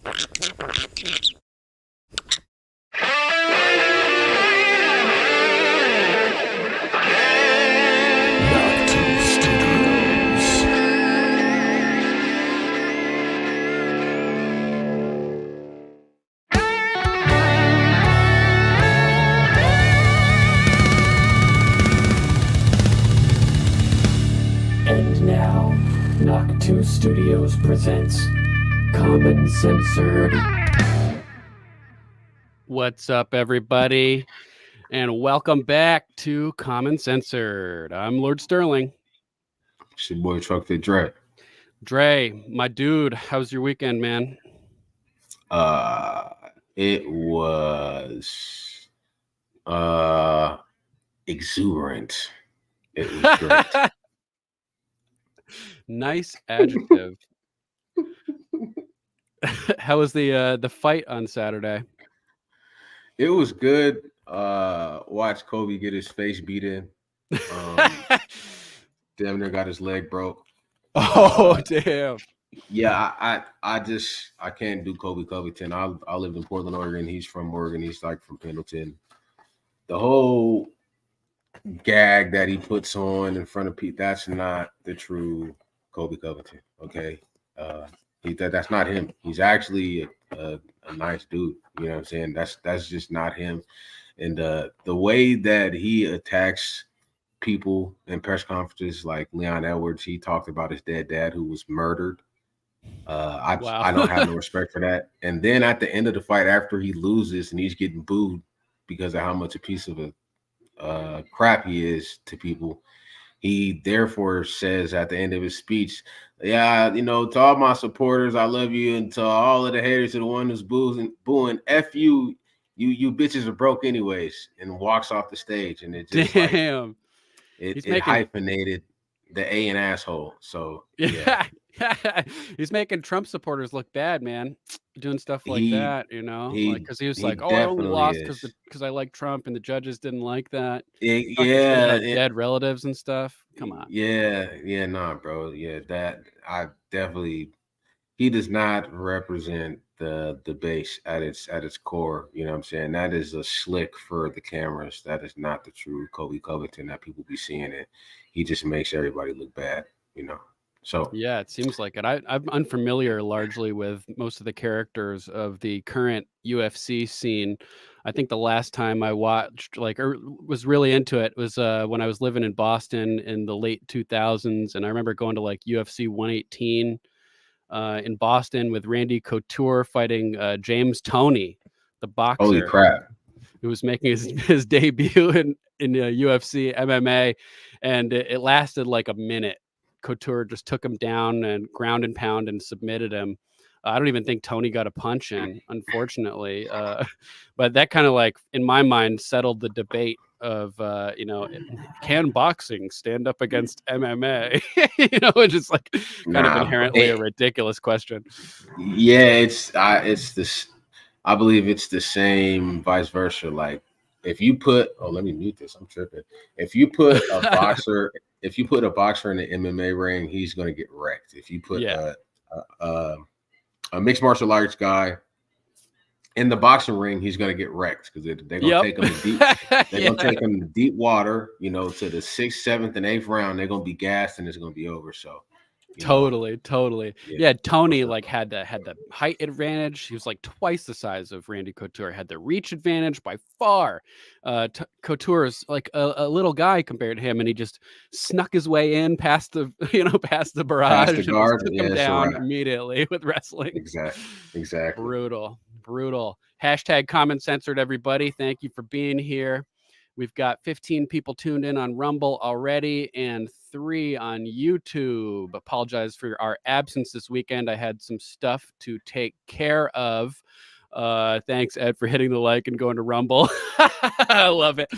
And now, Knock 2 Studios presents Common Censored. What's up, everybody? And welcome back to Common Censored. I'm Lord Sterling. It's your boy Truck the Dre. Dre, my dude, how's your weekend, man? It was exuberant. It was great. Nice adjective. How was the fight on Saturday? It was good. Watch Kobe get his face beat in. Damn near got his leg broke. Oh, damn. Yeah, I can't do Kobe Covington. I lived in Portland, Oregon. He's from Oregon. He's like from Pendleton. The whole gag that he puts on in front of Pete, that's not the true Kobe Covington. Okay. That's not him. He's actually a nice dude. You know what I'm saying? That's just not him. And the way that he attacks people in press conferences, like Leon Edwards, he talked about his dead dad who was murdered. I don't have no respect for that. And then at the end of the fight, after he loses and he's getting booed because of how much a piece of a crap he is to people, he therefore says at the end of his speech, yeah, to all my supporters, I love you, and to all of the haters, to the one who's booing, F you, you bitches are broke anyways, and walks off the stage. And it just damn. It hyphenated the A and asshole. So yeah. He's making Trump supporters look bad, man. Doing stuff like that, because he was like, "Oh, I only lost because I like Trump, and the judges didn't like that." Dead relatives and stuff. Come on. Yeah, nah, bro. Yeah, that he does not represent the base at its core. You know what I'm saying? That is a slick for the cameras. That is not the true Kobe Covington that people be seeing it. He just makes everybody look bad, So yeah, it seems like it. I'm unfamiliar largely with most of the characters of the current UFC scene. I think the last time I watched or was really into it was when I was living in Boston in the late 2000s, and I remember going to UFC 118 in Boston with Randy Couture fighting James Toney, the boxer. Holy crap! Who was making his debut in UFC MMA, and it lasted like a minute. Couture just took him down and ground and pound and submitted him. I don't even think Tony got a punch in, unfortunately. But that kind of in my mind settled the debate of, can boxing stand up against MMA? It's just kind of inherently a ridiculous question. Yeah, I believe it's the same vice versa. Like if you put, let me mute this. I'm tripping. If you put a boxer, in the MMA ring, he's going to get wrecked. If you put a mixed martial arts guy in the boxing ring, he's going to get wrecked because they're going to take him to deep. They're going to take him to deep water. To the 6th, 7th, and 8th round. They're going to be gassed and it's going to be over. So. Totally. Yeah, Tony had the height advantage. He was twice the size of Randy Couture. Had the reach advantage by far. Couture is a little guy compared to him, and he just snuck his way in past the barrage, past the guard, and took him down immediately with wrestling. Exactly. Brutal. Hashtag Common Censored, everybody. Thank you for being here. We've got 15 people tuned in on Rumble already and 3 on YouTube. Apologize for our absence this weekend. I had some stuff to take care of. Thanks, Ed, for hitting the like and going to Rumble. I love it.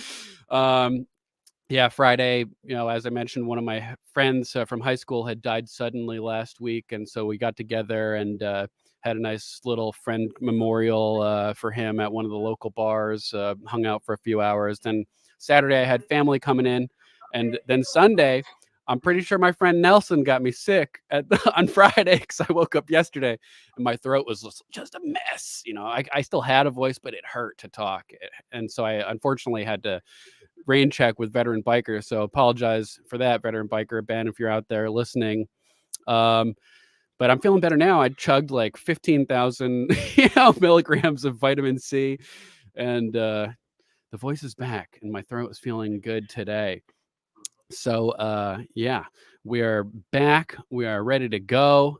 Friday, as I mentioned, one of my friends from high school had died suddenly last week. And so we got together and had a nice little friend memorial for him at one of the local bars, hung out for a few hours. Then Saturday I had family coming in. And then Sunday I'm pretty sure my friend Nelson got me sick on Friday because I woke up yesterday and my throat was just a mess. I still had a voice, but it hurt to talk. And so I unfortunately had to rain check with Veteran Biker. So apologize for that, Veteran Biker. Ben, if you're out there listening. But I'm feeling better now. I chugged like 15,000 milligrams of vitamin C, and the voice is back, and my throat is feeling good today. So yeah, we are back. We are ready to go.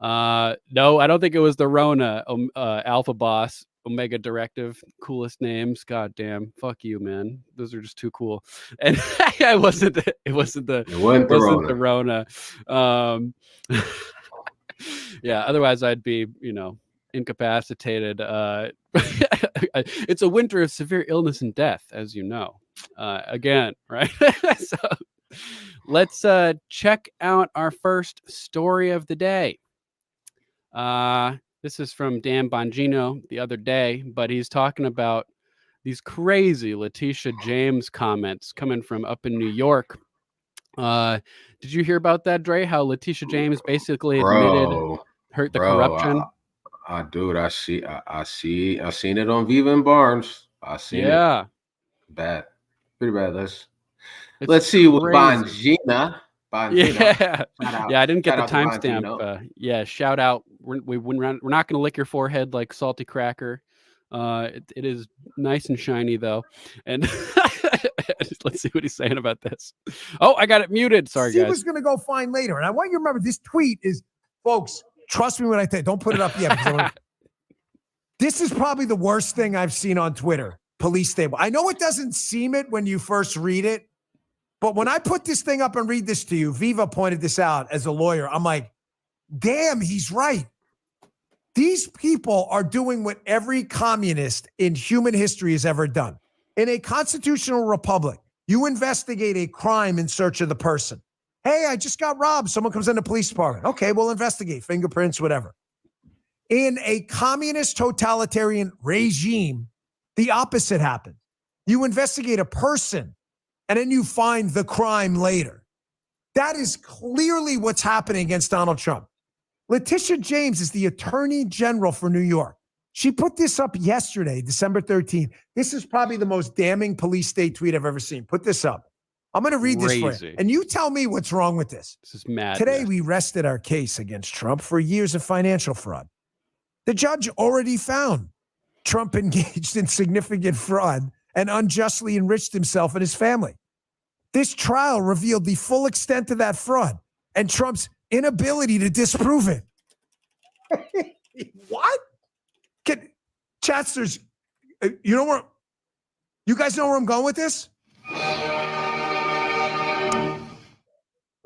No, I don't think it was the Rona. Alpha Boss, Omega Directive, coolest names. God damn, fuck you, man. Those are just too cool. And it wasn't the Rona. Yeah, otherwise I'd be, incapacitated. It's a winter of severe illness and death, as you know. Again, right? So let's check out our first story of the day. This is from Dan Bongino the other day, but he's talking about these crazy Leticia James comments coming from up in New York. Did you hear about that, Dre? How Leticia James basically admitted the corruption? Dude, I seen it on Viva and Barnes. I seen it. Bad, pretty bad. Let's see with Bongina. Yeah, I didn't get the timestamp. Yeah, shout out. We're not going to lick your forehead like salty cracker. It is nice and shiny though, and let's see what he's saying about this. Oh, I got it muted. Sorry, guys. He was going to go find later, and I want you to remember this tweet is, folks. Trust me when I say, don't put it up yet. This is probably the worst thing I've seen on Twitter. Police stable. I know it doesn't seem it when you first read it, but when I put this thing up and read this to you, Viva pointed this out as a lawyer. I'm like, damn, he's right. These people are doing what every communist in human history has ever done. In a constitutional republic, you investigate a crime in search of the person. Hey, I just got robbed. Someone comes in the police department. Okay, we'll investigate. Fingerprints, whatever. In a communist totalitarian regime, the opposite happens. You investigate a person, and then you find the crime later. That is clearly what's happening against Donald Trump. Leticia James is the Attorney General for New York. She put this up yesterday, December 13th. This is probably the most damning police state tweet I've ever seen. Put this up. I'm going to read this for you. And you tell me what's wrong with this. This is mad. Today, we rested our case against Trump for years of financial fraud. The judge already found Trump engaged in significant fraud and unjustly enriched himself and his family. This trial revealed the full extent of that fraud and Trump's inability to disprove it. What? Chatsters, you guys know where I'm going with this?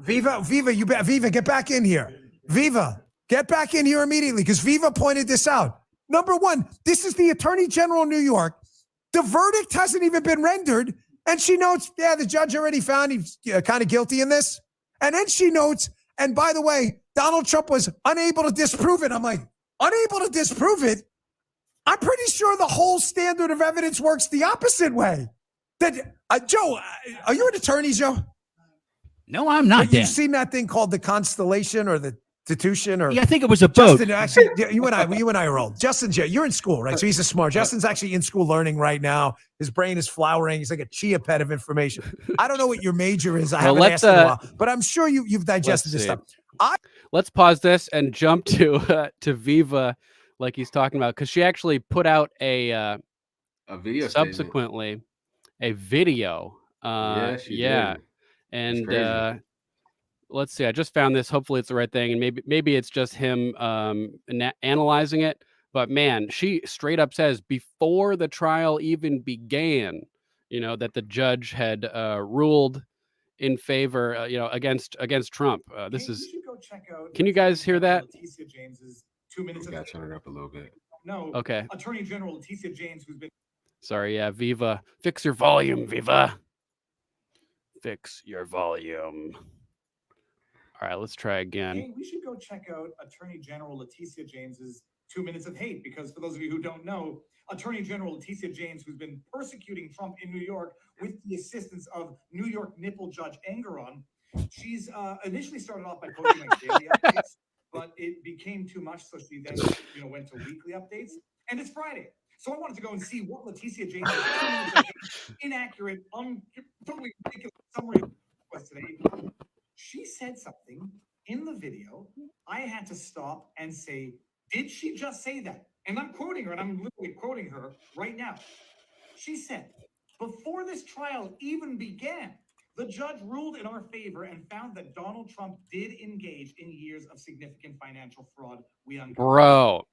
Viva, get back in here. Viva, get back in here immediately because Viva pointed this out. Number one, this is the Attorney General of New York. The verdict hasn't even been rendered. And she notes, the judge already found he's kind of guilty in this. And then she notes, and by the way, Donald Trump was unable to disprove it. I'm like, unable to disprove it? I'm pretty sure the whole standard of evidence works the opposite way. That Joe, are you an attorney, Joe? No, I'm not. You've seen that thing called the Constellation or the Institution, or I think it was a boat. Justin, actually, you and I are old. Justin's you're in school, right? So he's a smart. Justin's actually in school learning right now. His brain is flowering. He's like a chia pet of information. I don't know what your major is. I haven't asked in a while, but I'm sure you've digested this stuff. Let's pause this and jump to Viva, like he's talking about, because she actually put out a video subsequently statement. A video. She did. And let's see. I just found this. Hopefully, it's the right thing, and maybe it's just him analyzing it. But man, she straight up says before the trial even began, that the judge had ruled in favor, against Trump. This is. Can you guys hear that? Leticia James's 2 minutes. Got to turn it up a little bit. No. Okay. Attorney General Leticia James, who's been. Sorry. Yeah. Viva, fix your volume. Viva, fix your volume. All right, let's try again. Hey, we should go check out Attorney General Leticia James's 2 minutes of hate, because for those of you who don't know, Attorney General Leticia James, who's been persecuting Trump in New York with the assistance of New York nipple judge Engeron, She's initially started off by posting like daily updates, but it became too much, so she then went to weekly updates. And it's Friday, so I wanted to go and see what Leticia James' 2 minutes of inaccurate, totally ridiculous summary was today. She said something in the video. I had to stop and say, "Did she just say that?" And I'm quoting her, and I'm literally quoting her right now. She said, "Before this trial even began, the judge ruled in our favor and found that Donald Trump did engage in years of significant financial fraud we uncovered." Bro.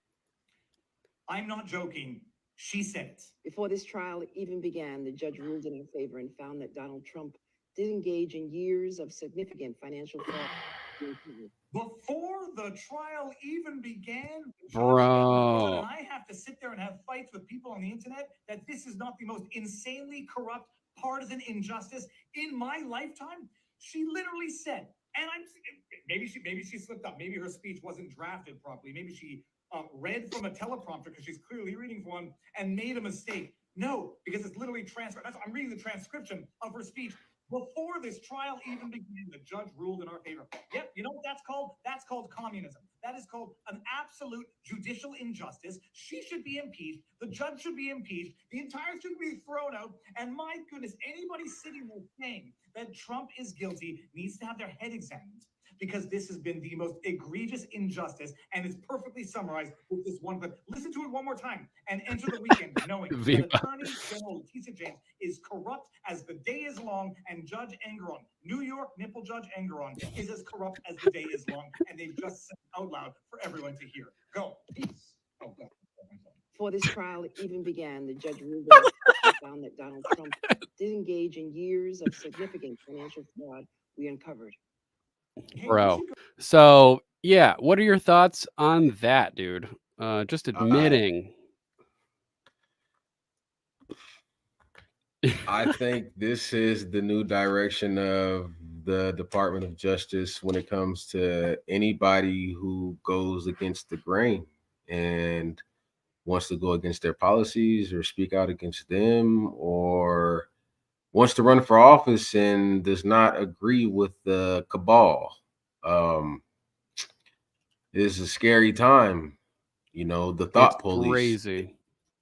I'm not joking. She said it. Before this trial even began, the judge ruled in our favor and found that Donald Trump did engage in years of significant financial fraud. Before the trial even began, the judge Bro. and I have to sit there and have fights with people on the internet that this is not the most insanely corrupt partisan injustice in my lifetime. She literally said, and maybe she slipped up. Maybe her speech wasn't drafted properly. Maybe she read from a teleprompter because she's clearly reading from one and made a mistake. No, because it's literally transcribed. I'm reading the transcription of her speech. Before this trial even began, the judge ruled in our favor. Yep, you know what that's called? That's called communism. That is called an absolute judicial injustice. She should be impeached. The judge should be impeached. The entire thing should be thrown out. And my goodness, anybody sitting there saying that Trump is guilty needs to have their head examined, because this has been the most egregious injustice, and it's perfectly summarized with this one clip. Listen to it one more time and enter the weekend knowing that Attorney General Leticia James is corrupt as the day is long, and Judge Engeron, New York nipple Judge Engeron, is as corrupt as the day is long, and they've just said it out loud for everyone to hear. Go. Peace. Oh, God. Before this trial even began, the judge ruled in our favor and found that Donald Trump did engage in years of significant financial fraud we uncovered. Bro. So yeah, what are your thoughts on that, dude? Just admitting. I think this is the new direction of the Department of Justice when it comes to anybody who goes against the grain and wants to go against their policies or speak out against them, or wants to run for office and does not agree with the cabal. It is a scary time. The thought It's police. crazy.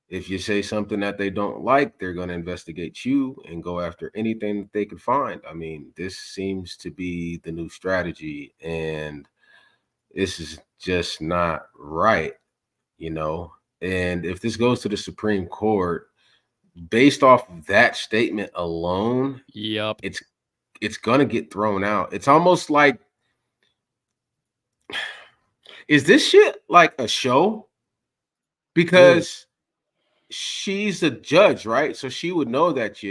If you say something that they don't like, they're going to investigate you and go after anything that they can find. I mean, this seems to be the new strategy, and this is just not right, And if this goes to the Supreme Court, based off of that statement alone, Yep. it's going to get thrown out. It's almost like, is this shit like a show? Because she's a judge, right? So she would know that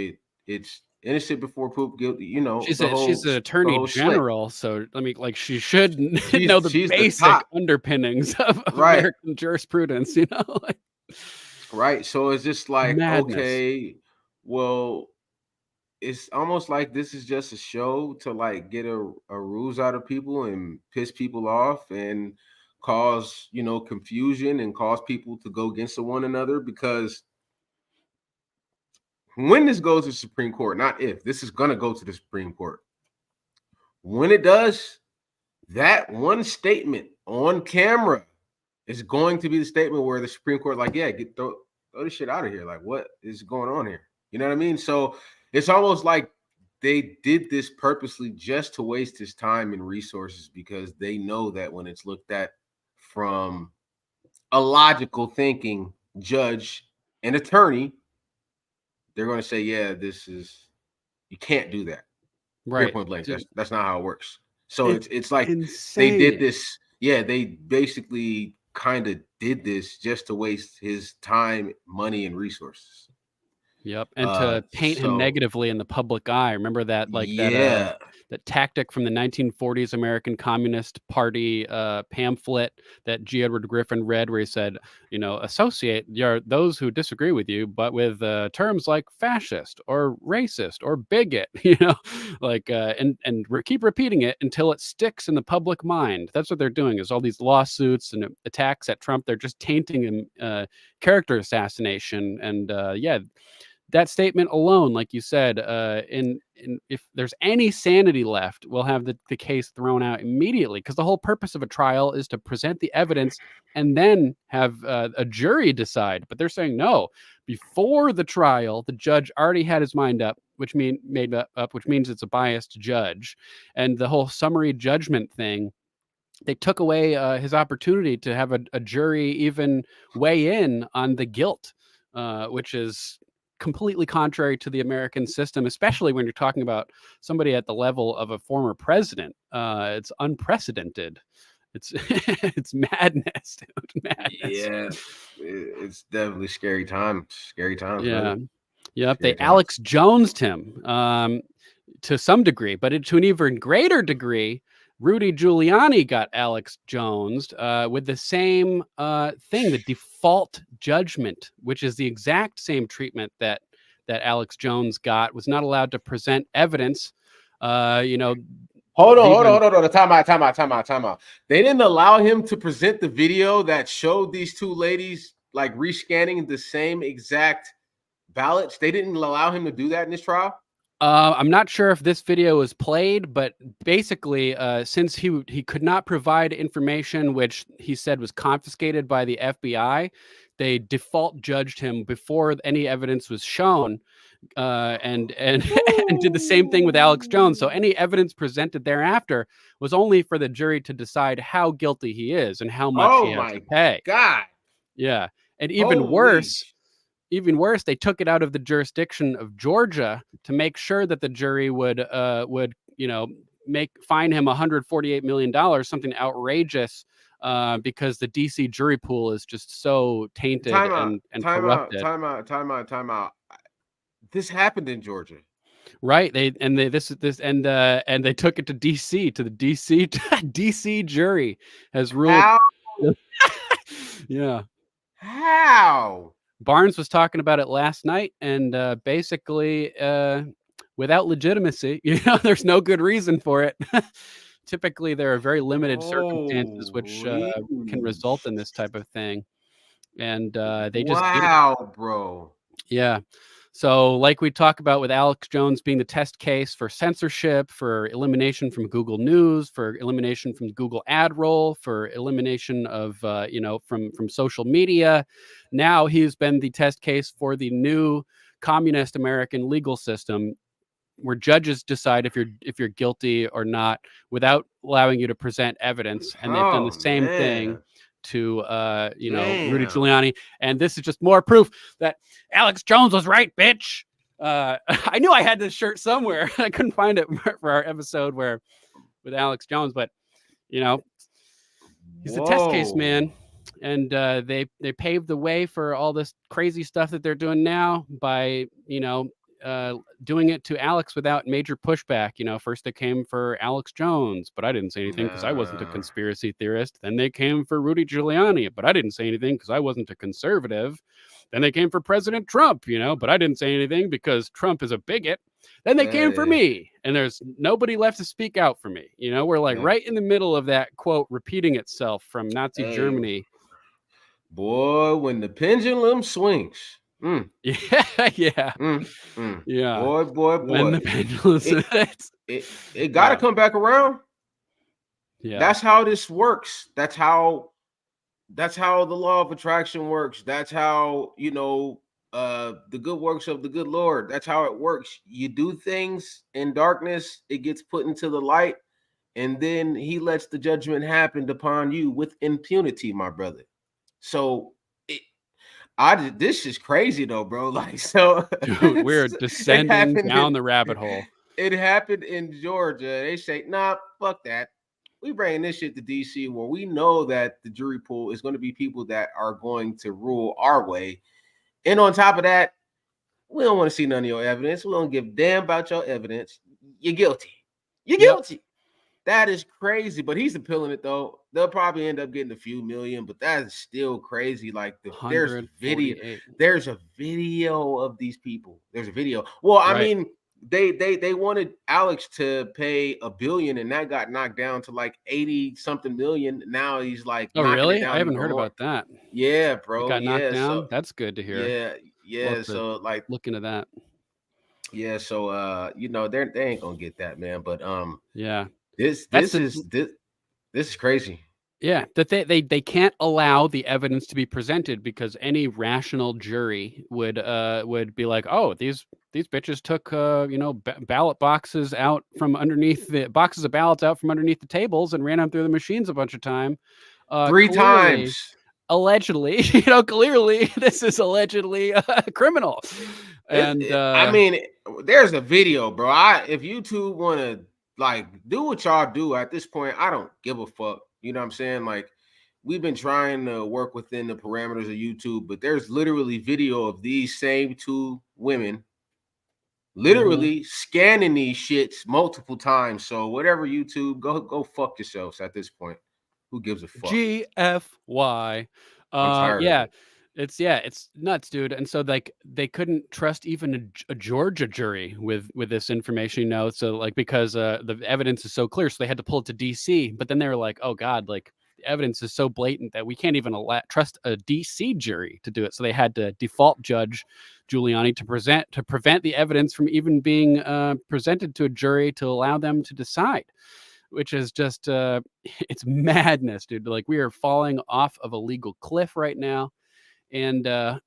it's innocent before proof guilty. She's an attorney general, so she should know the she's basic underpinnings of American jurisprudence. Right. So it's just like, madness. Okay, well, it's almost like this is just a show to like get a ruse out of people and piss people off and cause confusion and cause people to go against one another. Because when this goes to the Supreme Court, not if, this is going to go to the Supreme Court. When it does, that one statement on camera is going to be the statement where the Supreme Court throw this shit out of here. Like, what is going on here? You know what I mean? So it's almost like they did this purposely just to waste his time and resources, because they know that when it's looked at from a logical thinking judge and attorney, they're going to say, yeah, you can't do that. Right. Point blank. That's not how it works. So it's like insane. They did this. Yeah, they basically kind of did this just to waste his time, money, and resources. Yep. And to paint him negatively in the public eye. Remember that, that tactic from the 1940s American Communist Party pamphlet that G. Edward Griffin read, where he said, associate those who disagree with you, but with terms like fascist or racist or bigot, and keep repeating it until it sticks in the public mind. That's what they're doing, is all these lawsuits and attacks at Trump. They're just tainting him, character assassination. And that statement alone, like you said, if there's any sanity left, we'll have the case thrown out immediately, because the whole purpose of a trial is to present the evidence and then have a jury decide. But they're saying no. Before the trial, the judge already had his mind up, which means it's a biased judge, and the whole summary judgment thing. They took away his opportunity to have a jury even weigh in on the guilt, which is completely contrary to the American system, especially when you're talking about somebody at the level of a former president. It's unprecedented. It's it's madness. Dude. Madness. Yeah, it's definitely scary times. Scary times. Yeah. Brother. Yep. Scary They times. Alex Jonesed him to some degree, but to an even greater degree, Rudy Giuliani got Alex Jonesed with the same thing, the default judgment, which is the exact same treatment that Alex Jones got. Was not allowed to present evidence. Hold on. Time out. They didn't allow him to present the video that showed these two ladies like rescanning the same exact ballots. They didn't allow him to do that in this trial. I'm not sure if this video was played, but basically, since he could not provide information, which he said was confiscated by the FBI, they default judged him before any evidence was shown, and and did the same thing with Alex Jones. So any evidence presented thereafter was only for the jury to decide how guilty he is and how much he has to pay. God. Yeah, and even worse, they took it out of the jurisdiction of Georgia to make sure that the jury would fine him $148 million, something outrageous, because the DC jury pool is just so tainted and corrupted. Time out. This happened in Georgia. Right. They took it to DC, to the DC jury has ruled. How? Yeah. How? Barnes was talking about it last night, and basically, without legitimacy, there's no good reason for it. Typically, there are very limited circumstances which can result in this type of thing, and they just bro. Yeah. So, like we talk about with Alex Jones being the test case for censorship, for elimination from Google News, for elimination from Google ad roll, for elimination of from social media. Now he's been the test case for the new communist American legal system, where judges decide if you're guilty or not without allowing you to present evidence, and they've done the same thing to Rudy Giuliani. And this is just more proof that Alex Jones was right, bitch. I knew I had this shirt somewhere. I couldn't find it for our episode with Alex Jones, but he's a test case, man. And they paved the way for all this crazy stuff that they're doing now by doing it to Alex without major pushback. First they came for Alex Jones, but I didn't say anything because I wasn't a conspiracy theorist. Then they came for Rudy Giuliani, but I didn't say anything because I wasn't a conservative. Then they came for President Trump, but I didn't say anything because Trump is a bigot. Then they came for me, and there's nobody left to speak out for me. We're like right in the middle of that quote repeating itself from Nazi Germany. Boy, when the pendulum swings. Yeah. Boy. When the pendulum swings. It got to come back around. Yeah. That's how this works. That's how the law of attraction works. That's how, the good works of the good Lord. That's how it works. You do things in darkness, it gets put into the light, and then he lets the judgment happen upon you with impunity, my brother. So this is crazy though, bro. Like, so dude, we're descending down the rabbit hole. It happened in Georgia. They say, nah, fuck that. We bring this shit to DC, where we know that the jury pool is going to be people that are going to rule our way. And on top of that, we don't want to see none of your evidence. We don't give a damn about your evidence. You're guilty. You're guilty. That is crazy. But he's appealing it though. They'll probably end up getting a few million, but that is still crazy. Like there's a video of these people. There's a video. Well, I mean, they wanted Alex to pay $1 billion, and that got knocked down to like 80 something million. Now he's like, oh really? I haven't heard about that. Yeah, bro. It got knocked down. That's good to hear. Yeah, have to so like, look into that. yeah, so you know, they ain't gonna get that, man. But Yeah, this that's this the is this this is crazy. yeah that they can't allow the evidence to be presented because any rational jury would be like, oh, these bitches took ballot boxes out from underneath the boxes of ballots out from underneath the tables and ran them through the machines a bunch of time. 3 Clearly, times. allegedly, clearly this is allegedly criminal. And I mean, there's a video, bro. If YouTube want to like do what y'all do at this point, I don't give a fuck. You know what I'm saying? Like, we've been trying to work within the parameters of YouTube, but there's literally video of these same 2 women literally scanning these shits multiple times. So whatever, YouTube, go fuck yourselves at this point. Who gives a fuck? GFY. I'm tired of Yeah. it. It's nuts, dude. And so like they couldn't trust even a Georgia jury with this information, so like because the evidence is so clear, so they had to pull it to DC. But then they were like, oh God, like the evidence is so blatant that we can't even trust a DC jury to do it. So they had to default Judge Giuliani to prevent the evidence from even being presented to a jury to allow them to decide, which is just it's madness, dude. Like, we are falling off of a legal cliff right now, and we're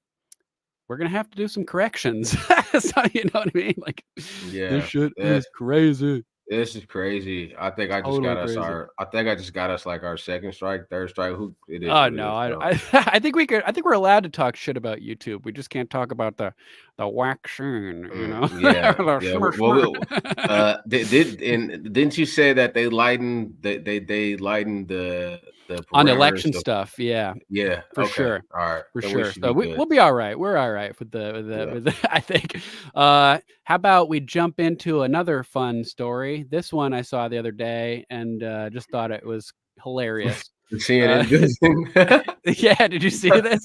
gonna have to do some corrections. So, you know what I mean? Like, Yeah, this shit is crazy. this is crazy. I think I just Totally got us crazy. like our second strike, third strike. Who it is? Oh no, I think we're allowed to talk shit about YouTube. We just can't talk about the vaccine, Yeah, The yeah. shmur. Didn't you say that they lightened they lightened the On parameters election of- stuff, yeah. Yeah, For okay. sure. All right, For then sure. should So be good. we'll be all right. We're all right with the I think. How about we jump into another fun story? This one I saw the other day and just thought it was hilarious. CNN doesn't- Yeah, did you see this?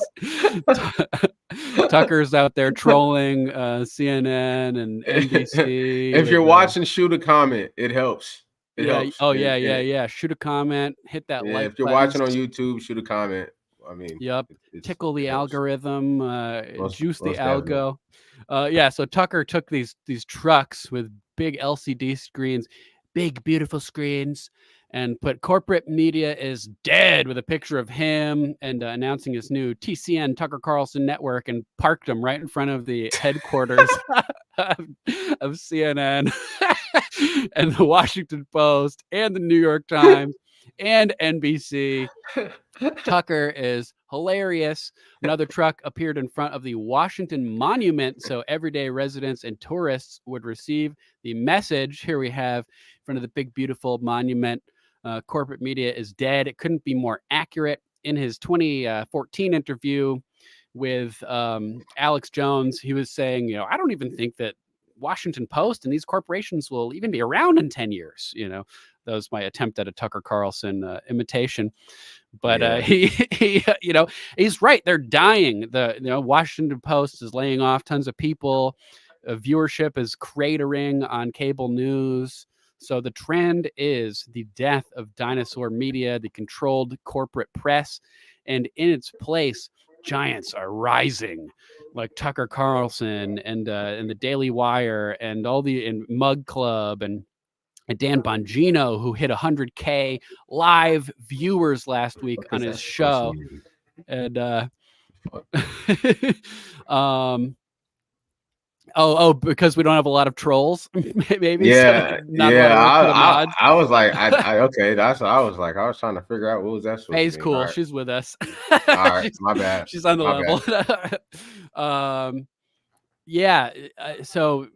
Tucker's out there trolling CNN and NBC. If you're with, watching, shoot a comment. It helps. It yeah. helps. Oh yeah. Shoot a comment. Hit that Yeah, like if you're button. watching on YouTube, shoot a comment. I mean, Yep. it's- Tickle the it helps. algorithm, juice the most definitely. algo. Yeah, so Tucker took these trucks with big LCD screens, big beautiful screens, and put corporate media is dead with a picture of him and announcing his new TCN Tucker Carlson network, and parked them right in front of the headquarters of CNN and the Washington Post and the New York Times and NBC. Tucker is hilarious. Another truck appeared in front of the Washington Monument, so everyday residents and tourists would receive the message. Here we have in front of the big, beautiful monument. Corporate media is dead. It couldn't be more accurate. In his 2014 interview with Alex Jones, he was saying, I don't even think that Washington Post and these corporations will even be around in 10 years. That was my attempt at a Tucker Carlson imitation. But Yeah. he's right. They're dying. The Washington Post is laying off tons of people. Viewership is cratering on cable news. So the trend is the death of dinosaur media, the controlled corporate press, and in its place, giants are rising, like Tucker Carlson and the Daily Wire and Mug Club and Dan Bongino, who hit 100K live viewers last week on his show. And because we don't have a lot of trolls, maybe. Yeah, So not a lot of work for the mods. I was like, okay, that's what I was like. I was trying to figure out what was that supposed Faye's to mean. cool. All right. She's with us. All right, my bad. She's on the My level. Yeah. So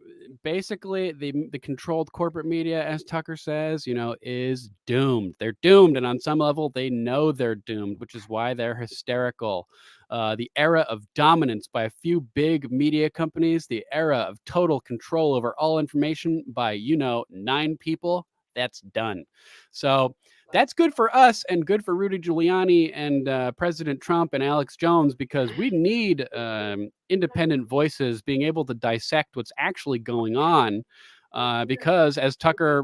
basically, the controlled corporate media, as Tucker says, is doomed. They're doomed, and on some level, they know they're doomed, which is why they're hysterical. The era of dominance by a few big media companies, the era of total control over all information by 9 people, that's done. So that's good for us and good for Rudy Giuliani and President Trump and Alex Jones, because we need independent voices being able to dissect what's actually going on. Because as Tucker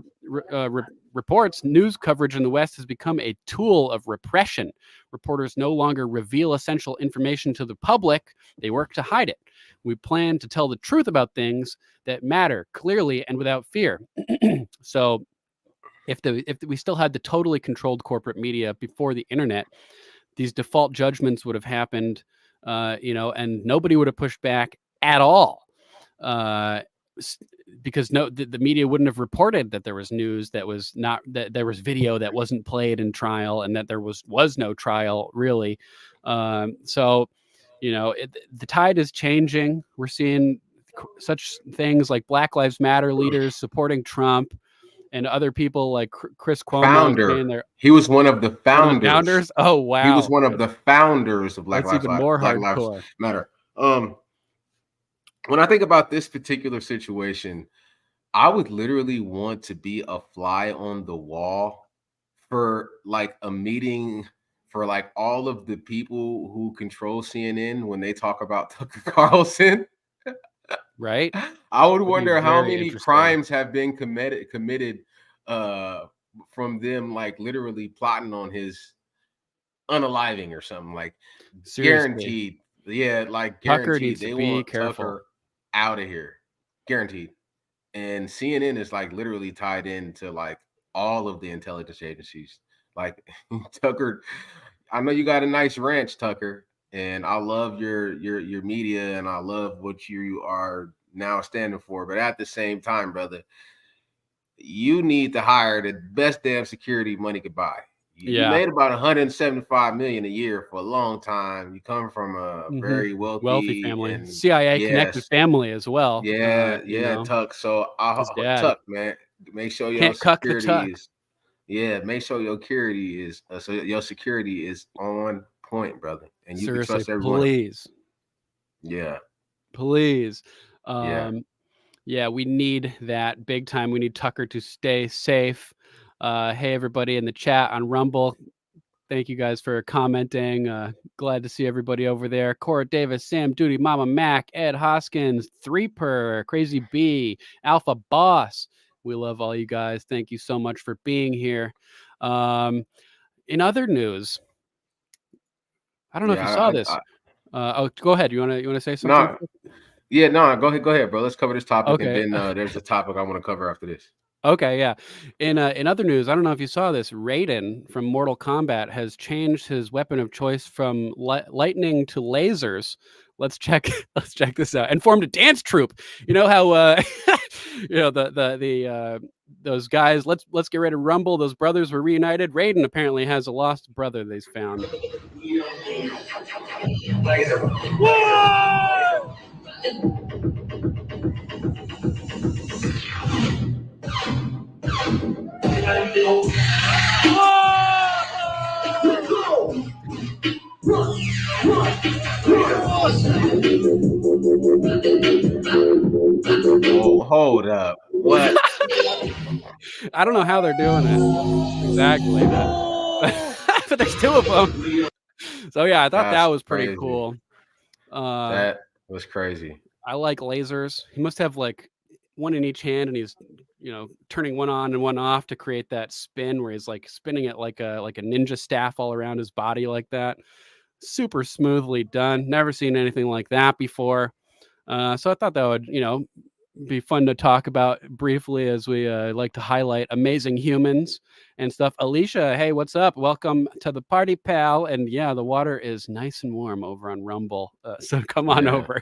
reports, news coverage in the West has become a tool of repression. Reporters no longer reveal essential information to the public. They work to hide it. We plan to tell the truth about things that matter clearly and without fear. So if we still had the totally controlled corporate media before the internet, these default judgments would have happened, and nobody would have pushed back at all. Because the media wouldn't have reported that there was news that was not, that there was video that wasn't played in trial, and that there was no trial really. So, the tide is changing. We're seeing such things like Black Lives Matter leaders supporting Trump, and other people like Chris Cuomo saying they're He was one of the founders. founders. Oh wow, he was one of the founders of Black that's even more Lives hardcore. Matter. When I think about this particular situation, I would literally want to be a fly on the wall for like a meeting for like all of the people who control CNN when they talk about Tucker Carlson. Right? I would That'd be wonder how very many interesting. crimes have been committed from them, like literally plotting on his unaliving or something. Like Seriously. guaranteed. Yeah, like Tucker guaranteed needs they to be want careful. Tucker out of here. Guaranteed. And CNN is like literally tied into like all of the intelligence agencies. Like Tucker, I know you got a nice ranch, Tucker, and I love your media, and I love what you are now standing for. But at the same time, brother, you need to hire the best damn security money could buy. You Yeah. made about 175 million a year for a long time. You come from a very wealthy family, and CIA connected family as well. Tuck. So his dad. Tuck, man, make sure your Can't cuck the tuck. security is. Yeah, make sure your security is your security is on point, brother, and you Seriously, can trust everyone. please. Yeah, Please. Yeah. Yeah, we need that big time. We need Tucker to stay safe. Hey, everybody in the chat on Rumble. Thank you guys for commenting. Glad to see everybody over there. Cora Davis, Sam Duty, Mama Mac, Ed Hoskins, Threeper, Crazy B, Alpha Boss. We love all you guys. Thank you so much for being here. In other news, I don't know if you saw this. Go ahead. You wanna say something? No, go ahead, bro. Let's cover this topic, Okay. and then there's a topic I want to cover after this. Okay, yeah. In other news, I don't know if you saw this. Raiden from Mortal Kombat has changed his weapon of choice from lightning to lasers. Let's check this out. And formed a dance troupe. You know how those guys. Let's get ready to rumble. Those brothers were reunited. Raiden apparently has a lost brother they've found. Oh, hold up. What? I don't know how they're doing it exactly, but there's two of them. So yeah, I thought that was pretty cool. That was crazy. I like lasers. He must have like one in each hand, and he's turning one on and one off to create that spin where he's like spinning it like a ninja staff all around his body like that. Super smoothly done. Never seen anything like that before. So I thought that would be fun to talk about briefly as we like to highlight amazing humans and stuff. Alicia, hey, what's up? Welcome to the party, pal. And yeah, the water is nice and warm over on Rumble, so come on over.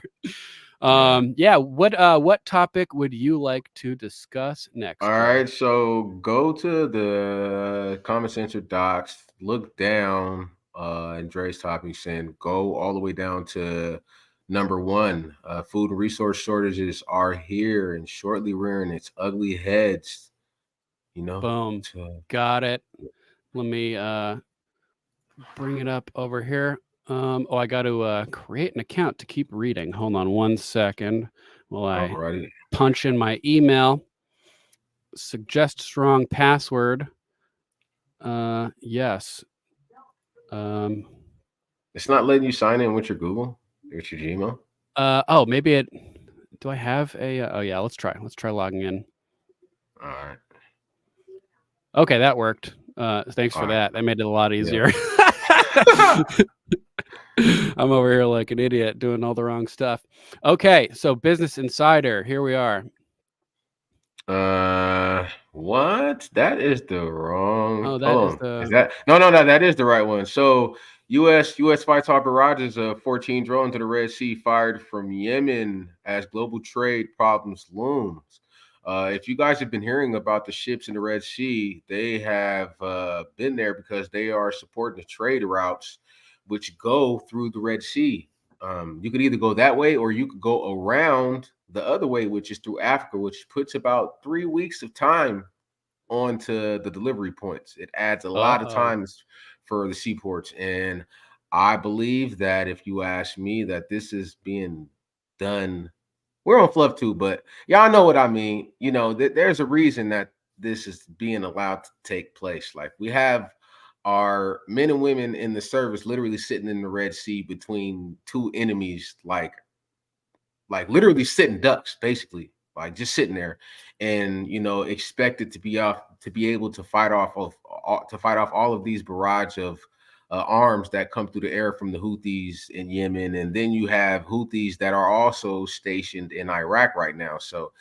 What topic would you like to discuss next? All right, so go to the comment center docs, look down, and Dre's topics, and go all the way down to number 1. Food and resource shortages are here and shortly rearing its ugly heads. Boom. Got it. Let me bring it up over here. I got to create an account to keep reading. Hold on 1 second while I punch in my email. Suggest strong password. Yes. It's not letting you sign in with your Google, with your Gmail. Maybe it. Do I have a? Oh yeah, let's try logging in. All right. Okay, that worked. Thanks for that. That made it a lot easier. I'm over here like an idiot doing all the wrong stuff. Okay, so Business Insider, here we are. What? That is the wrong. Oh, that Hold is on. Is the that no, no, no? That is the right one. So, U.S. fights off barrages of 14 drones to the Red Sea fired from Yemen as global trade problems looms. If you guys have been hearing about the ships in the Red Sea, they have been there because they are supporting the trade routes which go through the Red Sea. You could either go that way or you could go around the other way, which is through Africa, which puts about 3 weeks of time onto the delivery points. It adds a lot of uh-oh. times for the seaports. And I believe that if you ask me that this is being done, we're on Fluff too, but y'all know what I mean. You know, there's a reason that this is being allowed to take place. Like we have our men and women in the service literally sitting in the Red Sea between two enemies, like literally sitting ducks, basically, like just sitting there, and expected to be able to fight off all of these barrage of arms that come through the air from the Houthis in Yemen, and then you have Houthis that are also stationed in Iraq right now. So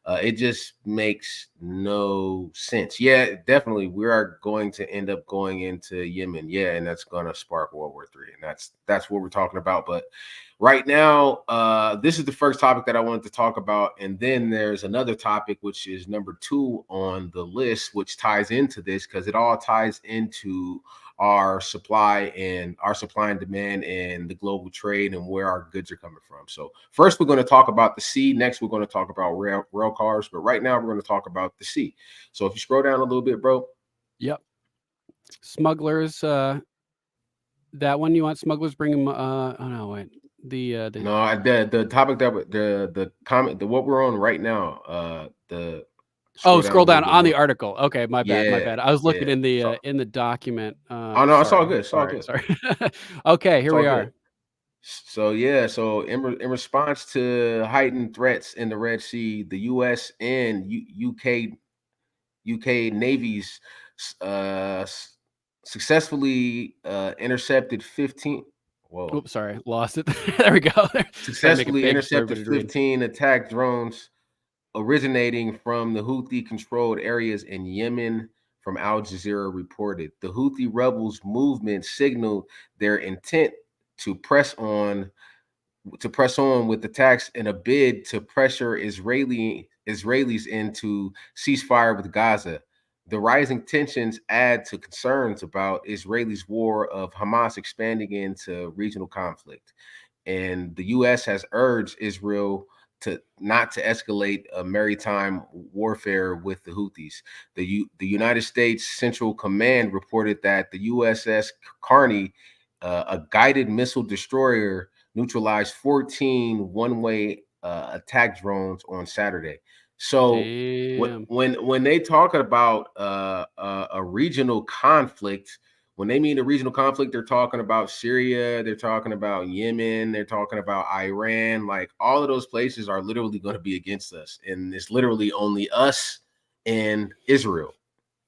it just makes no sense. Yeah, definitely, we are going to end up going into Yemen. Yeah, and that's going to spark World War III, and that's what we're talking about. But right now, this is the first topic that I wanted to talk about, and then there's another topic which is number 2 on the list, which ties into this because it all ties into our supply and demand and the global trade and where our goods are coming from. So first we're going to talk about the sea. Next, we're going to talk about rail cars. But right now we're going to talk about the sea. So if you scroll down a little bit, bro. Yep. Smugglers, that one you want smugglers bring them, oh no, wait. The The topic that the comment, what we're on right now, scroll down on the more. article. Okay, my bad. I was looking Yeah. in the document. Oh no, it's all good. It's all good. Sorry. Okay, here we are. So in response to heightened threats in the Red Sea, the U.S. and UK navies successfully intercepted 15. Whoa. Oops, sorry, lost it. There we go. Successfully intercepted 15 attack drones originating from the Houthi-controlled areas in Yemen, from Al Jazeera reported. The Houthi rebels' movement signaled their intent to press on with attacks in a bid to pressure Israelis into ceasefire with Gaza. The rising tensions add to concerns about Israelis' war of Hamas expanding into regional conflict. And the U.S. has urged Israel not to escalate a maritime warfare with the Houthis. The United States Central Command reported that the USS Carney, a guided missile destroyer, neutralized 14 one-way attack drones on Saturday. So when they talk about a regional conflict, when they mean a regional conflict, they're talking about Syria, they're talking about Yemen, they're talking about Iran. Like all of those places are literally going to be against us, and it's literally only us and Israel.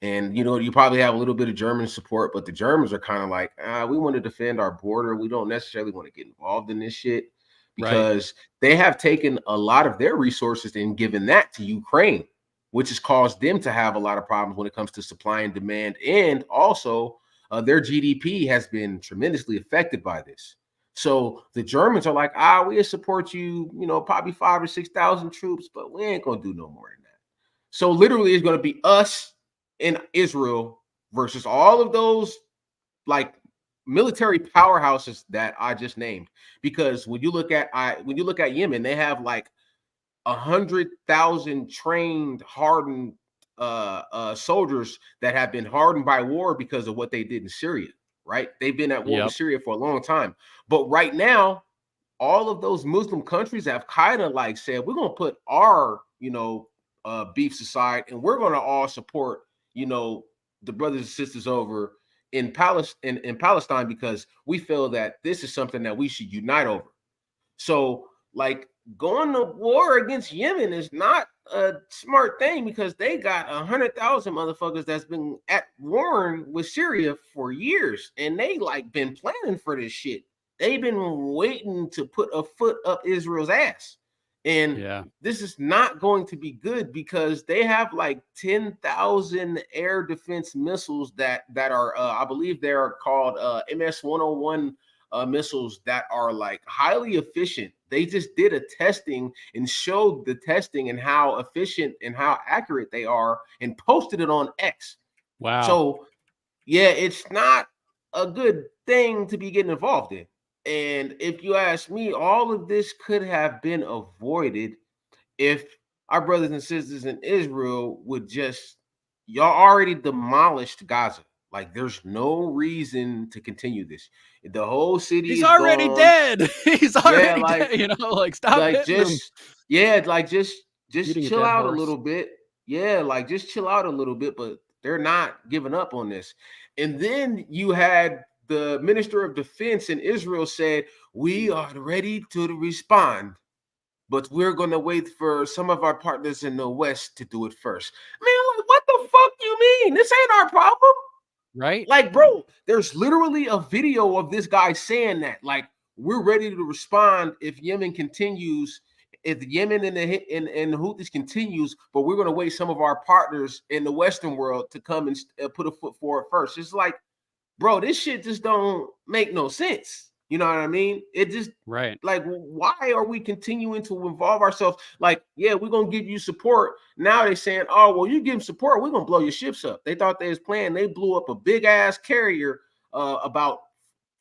And you probably have a little bit of German support, but the Germans are kind of like, we want to defend our border. We don't necessarily want to get involved in this shit because they have taken a lot of their resources and given that to Ukraine, which has caused them to have a lot of problems when it comes to supply and demand. And also their GDP has been tremendously affected by this. So the Germans are like, we'll support you, probably 5,000 or 6,000 troops, but we ain't going to do no more than that. So literally it's going to be us in Israel versus all of those like military powerhouses that I just named. Because when you look at Yemen, they have like 100,000 trained, hardened soldiers that have been hardened by war because of what they did in Syria. Right? They've been at war with Syria for a long time. But right now, all of those Muslim countries have kind of like said, we're going to put our beefs aside, and we're going to all support the brothers and sisters over in Palestine because we feel that this is something that we should unite over. So like going to war against Yemen is not a smart thing because they got 100,000 motherfuckers that's been at war with Syria for years, and they like been planning for this shit. they've been waiting to put a foot up Israel's ass. And Yeah. this is not going to be good because they have like 10,000 air defense missiles that are, I believe they're called MS-101 missiles that are like highly efficient. They just did a testing and showed the testing and how efficient and how accurate they are and posted it on X. Wow. So yeah, it's not a good thing to be getting involved in. And if you ask me, all of this could have been avoided if our brothers and sisters in Israel would just, y'all already demolished Gaza. Like, there's no reason to continue this. The whole city He's is already gone. dead. He's already like- dead. You know, like stop Like, hitting him. just yeah, like just Beating a chill dead out a horse. little bit. Yeah, like just chill out a little bit, but they're not giving up on this. And then you had the Minister of Defense in Israel said, "We are ready to respond, but we're going to wait for some of our partners in the West to do it first." Man, like, what the fuck you mean? This ain't our problem. Right? Like, bro, there's literally a video of this guy saying that. Like, we're ready to respond if Yemen continues, if the Yemen and the Houthis continues, but we're going to wait some of our partners in the Western world to come and put a foot forward first. It's like, bro, this shit just don't make no sense. You know what I mean? It just, Right. like, why are we continuing to involve ourselves? Like, yeah, we're gonna give you support. Now they're saying, oh, well, you give them support, we're gonna blow your ships up. They thought they was playing. They blew up a big ass carrier about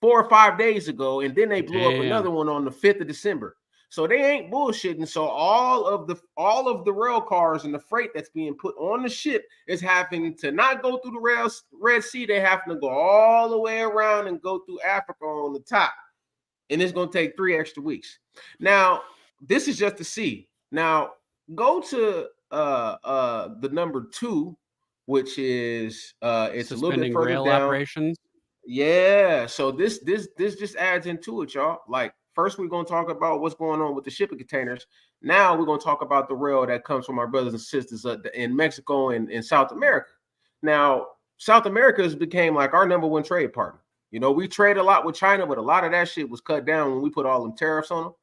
4 or 5 days ago, and then they blew up another one on the 5th of December. So they ain't bullshitting. So all of the rail cars and the freight that's being put on the ship is having to not go through the Red Sea. They have to go all the way around and go through Africa on the top. And it's going to take 3 extra weeks. Now, this is just the sea. Now, go to the number 2, which is it's Suspending a little bit further rail down. operations. Yeah, so this just adds into it, y'all. Like, first we're going to talk about what's going on with the shipping containers. Now we're going to talk about the rail that comes from our brothers and sisters in Mexico and in South America. Now, South America has became like our number 1 trade partner. You know, we trade a lot with China, but a lot of that shit was cut down when we put all them tariffs on them.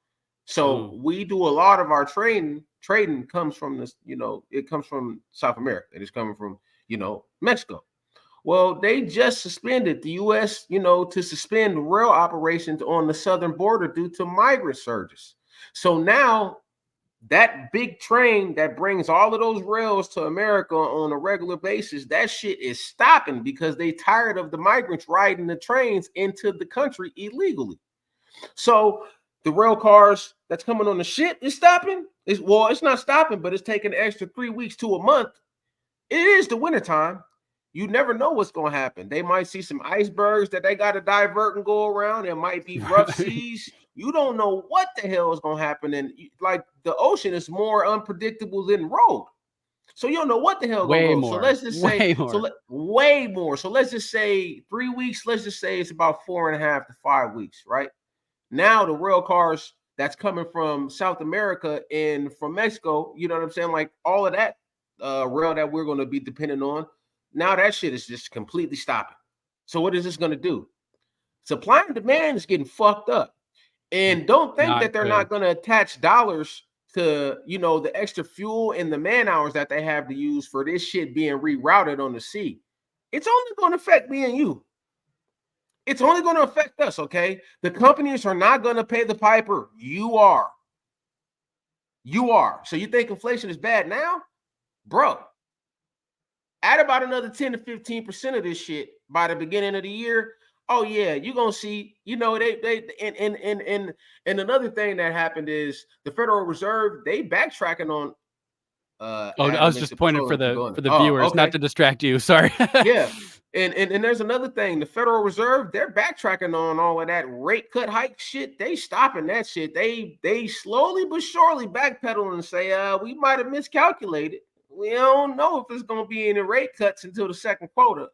So we do a lot of our trading comes from this, you know, it comes from South America. It is coming from, you know, Mexico. Well, they just suspended the U.S., you know, to suspend rail operations on the southern border due to migrant surges. So now that big train that brings all of those rails to America on a regular basis, that shit is stopping because they tired of the migrants riding the trains into the country illegally. So the rail cars that's coming on the ship is stopping. It's not stopping, but it's taking an extra 3 weeks to a month. It is the wintertime. You never know what's going to happen. They might see some icebergs that they got to divert and go around. There might be rough seas. You don't know what the hell is going to happen. And like, the ocean is more unpredictable than road. So you don't know what the hell going to go. More. So let's just say way more. So let's just say 3 weeks. Let's just say it's about 4.5 to 5 weeks, right? Now the rail cars that's coming from South America and from Mexico, you know what I'm saying? Like, all of that rail that we're going to be dependent on, now that shit is just completely stopping. So what is this going to do? Supply and demand is getting fucked up. And don't think that they're not going to attach dollars to, you know, the extra fuel and the man hours that they have to use for this shit being rerouted on the sea. It's only going to affect me and you. It's only going to affect us, okay? The companies are not going to pay the piper. You are. You are. So you think inflation is bad now? Bro, add about another 10 to 15% of this shit by the beginning of the year. Oh yeah, you're gonna see, you know, and another thing that happened is the Federal Reserve, they backtracking on I was just pointing for the viewers, okay. not to distract you. Sorry. Yeah. And there's another thing. The Federal Reserve, they're backtracking on all of that rate cut hike shit. They stopping that shit. They slowly but surely backpedal and say, we might have miscalculated. We don't know if there's going to be any rate cuts until the second quarter.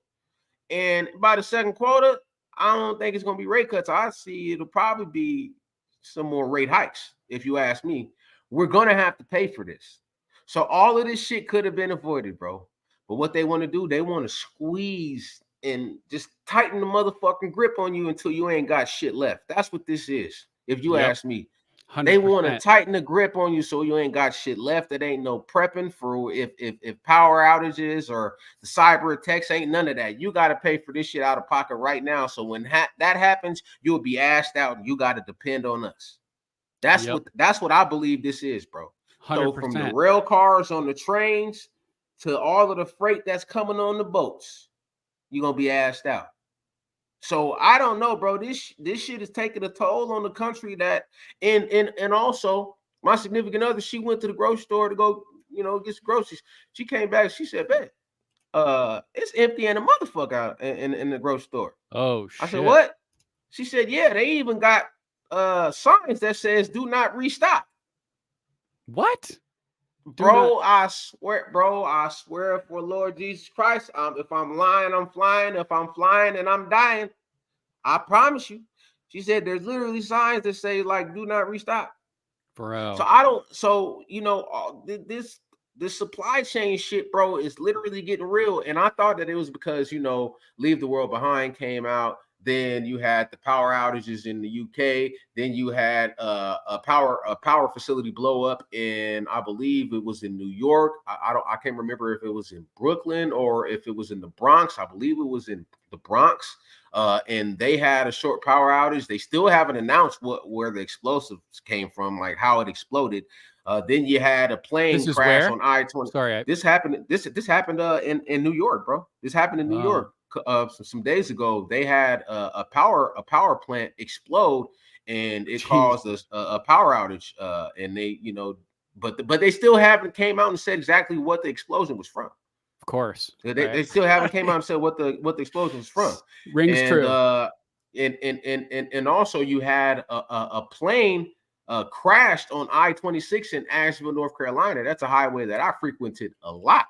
And by the second quarter, I don't think it's going to be rate cuts. I see it'll probably be some more rate hikes, if you ask me. We're going to have to pay for this. So all of this shit could have been avoided, bro. But what they want to do, they want to squeeze and just tighten the motherfucking grip on you until you ain't got shit left. That's what this is. If you Yep. ask me, 100%. they want to tighten the grip on you so you ain't got shit left. It ain't no prepping for if power outages or the cyber attacks, ain't none of that. You got to pay for this shit out of pocket right now. So when that happens, you'll be asked out and you got to depend on us. That's what I believe this is, bro. 100%. So from the rail cars on the trains to all of the freight that's coming on the boats, you're gonna be asked out. So I don't know, bro. This shit is taking a toll on the country. That and also my significant other, she went to the grocery store to go, get some groceries. She came back. She said, "Bet, it's empty and a motherfucker out in the grocery store." Oh shit. I said, "What?" She said, "Yeah, they even got signs that says do not restock." What? Bro, I swear for Lord Jesus Christ, if I'm lying, I'm flying. If I'm flying and I'm dying, I promise you. She said there's literally signs that say like do not restock. Bro. So I don't. So this supply chain shit, bro, is literally getting real. And I thought that it was because Leave the World Behind came out. Then you had the power outages in the UK. Then you had a power facility blow up in, I believe it was in New York. I can't remember if it was in Brooklyn or if it was in the Bronx. I believe it was in the Bronx. And they had a short power outage. They still haven't announced where the explosives came from, like how it exploded. Then you had a plane crash on I-20. Sorry, this happened. This happened in New York, bro. This happened in New York. Some days ago, they had a power plant explode, and it caused a power outage. And they, but they still haven't came out and said exactly what the explosion was from. Of course, they still haven't came out and said what the explosion was from. Rings true. And also you had a plane crashed on I-26 in Asheville, North Carolina. That's a highway that I frequented a lot.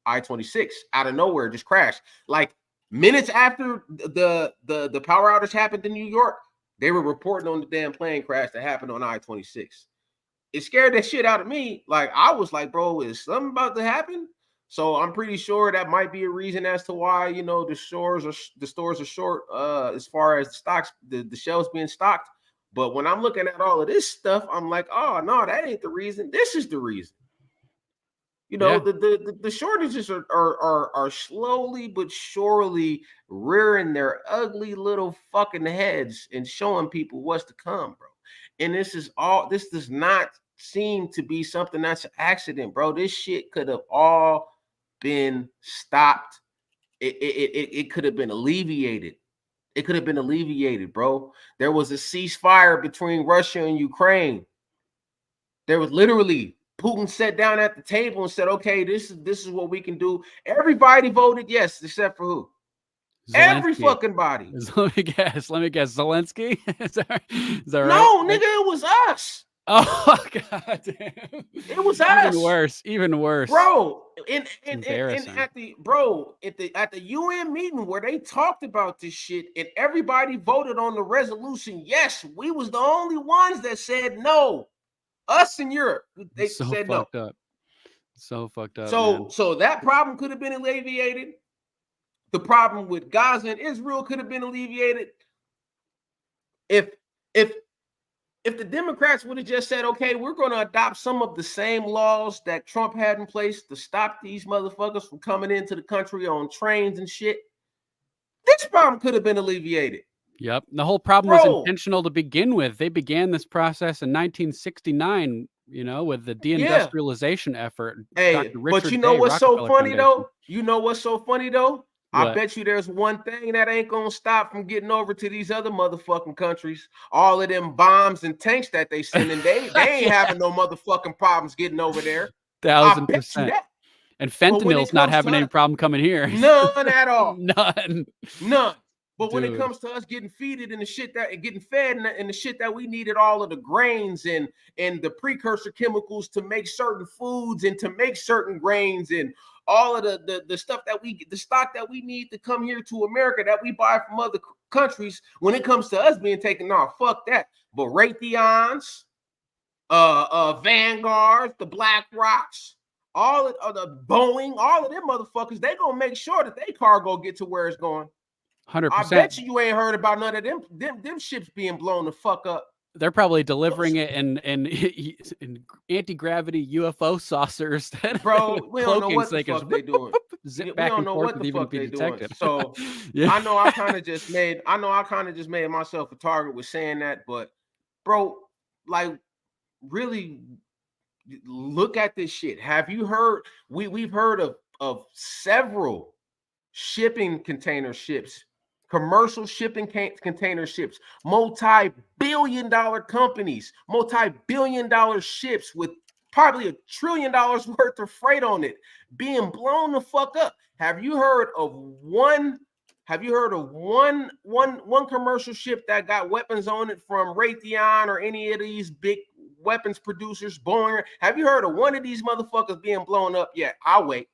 I-26 out of nowhere just crashed. Like minutes after the power outage happened in New York, they were reporting on the damn plane crash that happened on I-26. It scared that shit out of me. Like I was like, bro, is something about to happen? So I'm pretty sure that might be a reason as to why the stores are short as far as the stocks, the shelves being stocked. But when I'm looking at all of this stuff, I'm like, oh no, that ain't the reason. This is the reason. The shortages are slowly but surely rearing their ugly little fucking heads and showing people what's to come, bro. And this does not seem to be something that's an accident, bro. This shit could have all been stopped. It could have been alleviated. It could have been alleviated, bro. There was a ceasefire between Russia and Ukraine. There was literally Putin sat down at the table and said, okay, this is what we can do. Everybody voted yes, except for who? Zelensky. Every fucking body. Let me guess. Zelensky? Is that right? No, nigga, it was us. Oh god damn. It was us. Even worse. Bro, and at the UN meeting where they talked about this shit and everybody voted on the resolution, yes, we was the only ones that said no. Us in Europe, they said no. So fucked up. So that problem could have been alleviated. The problem with Gaza and Israel could have been alleviated. If the Democrats would have just said, okay, we're going to adopt some of the same laws that Trump had in place to stop these motherfuckers from coming into the country on trains and shit, this problem could have been alleviated. Yep. The whole problem was intentional to begin with. They began this process in 1969, with the deindustrialization effort. Hey, but you know what's so funny though? I bet you there's one thing that ain't gonna stop from getting over to these other motherfucking countries. All of them bombs and tanks that they sending, they ain't having no motherfucking problems getting over there. 1000%. And fentanyl's not having any problem coming here. None at all. None. But when it comes to us getting fed and the shit that we needed, all of the grains and the precursor chemicals to make certain foods and to make certain grains and all of the stuff the stock that we need to come here to America that we buy from other countries, when it comes to us being taken off, fuck that. But Raytheons, Vanguards, the Black Rocks, all of the Boeing, all of them motherfuckers, they gonna make sure that their cargo get to where it's going. I 100%. bet you ain't heard about none of them ships being blown the fuck up. They're probably delivering it in anti-gravity UFO saucers, Bro, we don't know cloaking what so the they can just fuck they doing. zip We back don't and know forth what and the even fuck be they doing. detected. So Yeah. I know I kind of just made myself a target with saying that, but bro, like really look at this shit. Have you heard? We've heard of several shipping container ships, commercial shipping container ships, multi-billion-dollar companies, multi-billion-dollar ships with probably $1 trillion worth of freight on it being blown the fuck up. Have you heard of one commercial ship that got weapons on it from Raytheon or any of these big weapons producers, Boeing? Have you heard of one of these motherfuckers being blown up yet? I'll wait.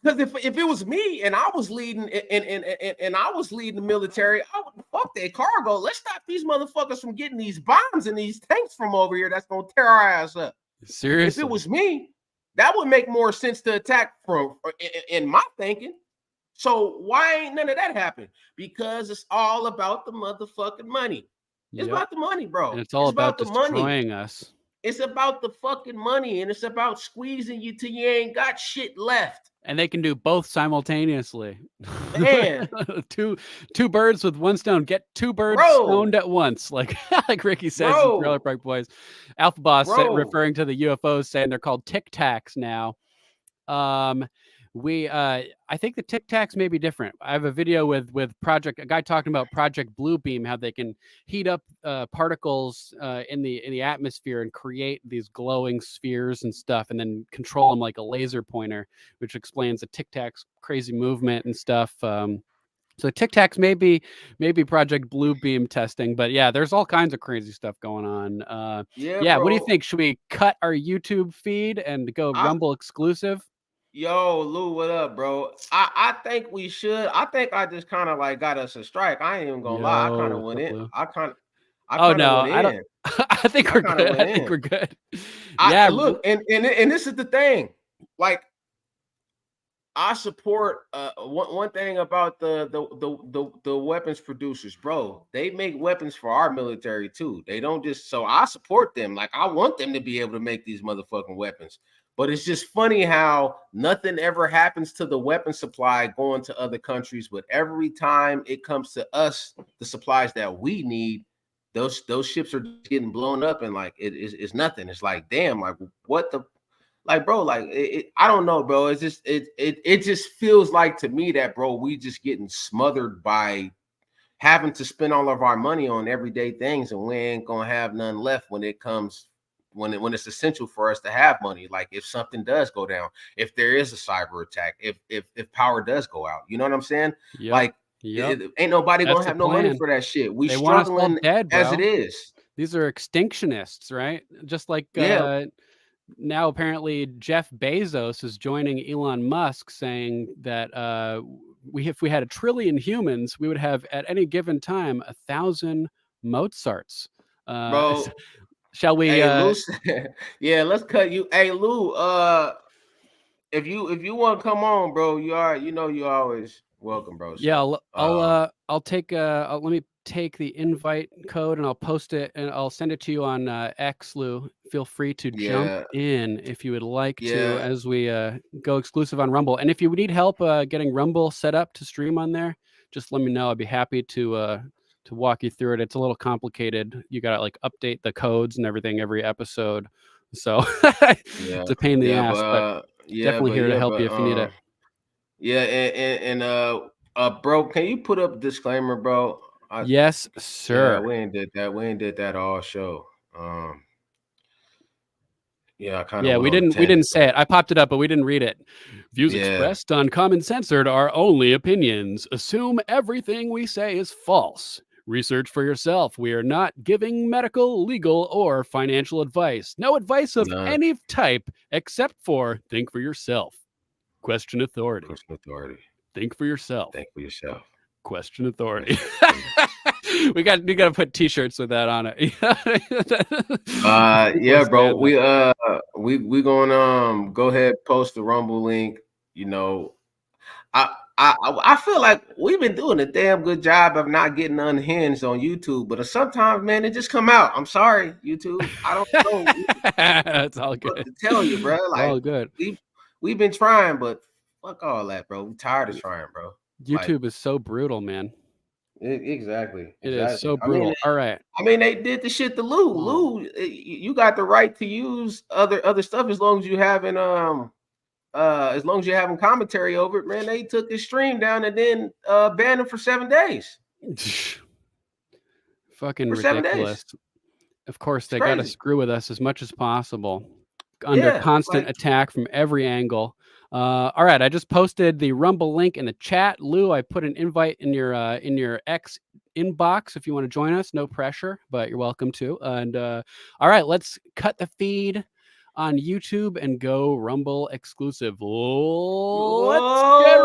Because if it was me and I was leading and I was leading the military, I would fuck that cargo. Let's stop these motherfuckers from getting these bombs and these tanks from over here that's gonna tear our ass up. Seriously. If it was me, that would make more sense to attack from in my thinking. So why ain't none of that happen? Because it's all about the motherfucking money. It's about the money, bro. And it's all about the money. destroying us. It's about the fucking money, and it's about squeezing you till you ain't got shit left. And they can do both simultaneously. Man. two birds with one stone. Get two birds stoned at once, like Ricky says in Trailer Park Boys. Alpha Boss referring to the UFOs, saying they're called Tic Tacs now. I think the Tic Tacs may be different. I have a video with a guy talking about Project Bluebeam, how they can heat up particles in the atmosphere and create these glowing spheres and stuff, and then control them like a laser pointer, which explains the Tic Tacs crazy movement and stuff. So Tic Tacs may be Project Bluebeam testing, but yeah, there's all kinds of crazy stuff going on. Yeah, what do you think? Should we cut our YouTube feed and go Rumble exclusive? Yo, Lou, what up, bro? I think we should. I think I just kind of like got us a strike. I ain't even gonna lie. I kind of went in. I kind of went in. I think we're good. I think we're good. Yeah, look, and this is the thing. Like, I support one thing about the weapons producers, bro. They make weapons for our military too. They don't just, so I support them. Like, I want them to be able to make these motherfucking weapons. But it's just funny how nothing ever happens to the weapon supply going to other countries. But every time it comes to us, the supplies that we need, those ships are getting blown up, and like it's nothing. It's like, damn, like what the, like, bro, like I don't know, bro. It's just it just feels like to me that, bro, we just getting smothered by having to spend all of our money on everyday things, and we ain't gonna have none left when it comes. When it's essential for us to have money, like if something does go down, if there is a cyber attack, if power does go out, you know what I'm saying? Yep. Like, ain't nobody That's gonna have no money for that shit. We they want us all struggling dead, bro. as it is. These are extinctionists, right? Just like now apparently Jeff Bezos is joining Elon Musk, saying that if we had 1 trillion humans, we would have at any given time 1,000 Mozarts. Bro, shall we? Hey, Lou, yeah, let's cut you. Hey, Lou, if you want to come on, bro, you always welcome, bro. So, yeah, I'll take let me take the invite code and I'll post it and I'll send it to you on X, Lou. Feel free to jump in if you would like to as we go exclusive on Rumble. And if you need help getting Rumble set up to stream on there, just let me know. I'd be happy to walk you through it. It's a little complicated. You got to like update the codes and everything every episode. So it's a pain in the ass, but definitely here to help you if you need it. Yeah. And bro, can you put up a disclaimer, bro? Yes, sir. Yeah, we ain't did that all show. Yeah, we didn't say it. I popped it up, but we didn't read it. Views expressed on Common Censored are only opinions. Assume everything we say is false. Research for yourself. We are not giving medical, legal, or financial advice. No advice of any type except for think for yourself. Question authority. Think for yourself. Question authority. we got to put t-shirts with that on it. Yeah, bro. We going go ahead, post the Rumble link. You know, I feel like we've been doing a damn good job of not getting unhinged on YouTube, but sometimes, man, it just come out. I'm sorry, YouTube. I don't know That's all what good. to tell you, bro. It's Like all good. we've been trying, but fuck all that, bro. I'm tired of trying, bro. YouTube is so brutal, man. Exactly. It is so I mean, brutal. All right. they did the shit to Lou. Lou, you got the right to use other stuff as long as you haven't as long as you're having commentary over it, man. They took his stream down and then banned him for 7 days. Fucking For 7 ridiculous. days. Of course, they It's got to crazy. screw with us as much as possible. Under Yeah, constant like- attack from every angle. All right, I just posted the Rumble link in the chat. Lou, I put an invite in your X inbox if you want to join us. No pressure, but you're welcome to. And all right, let's cut the feed on YouTube and go Rumble exclusive. Let's get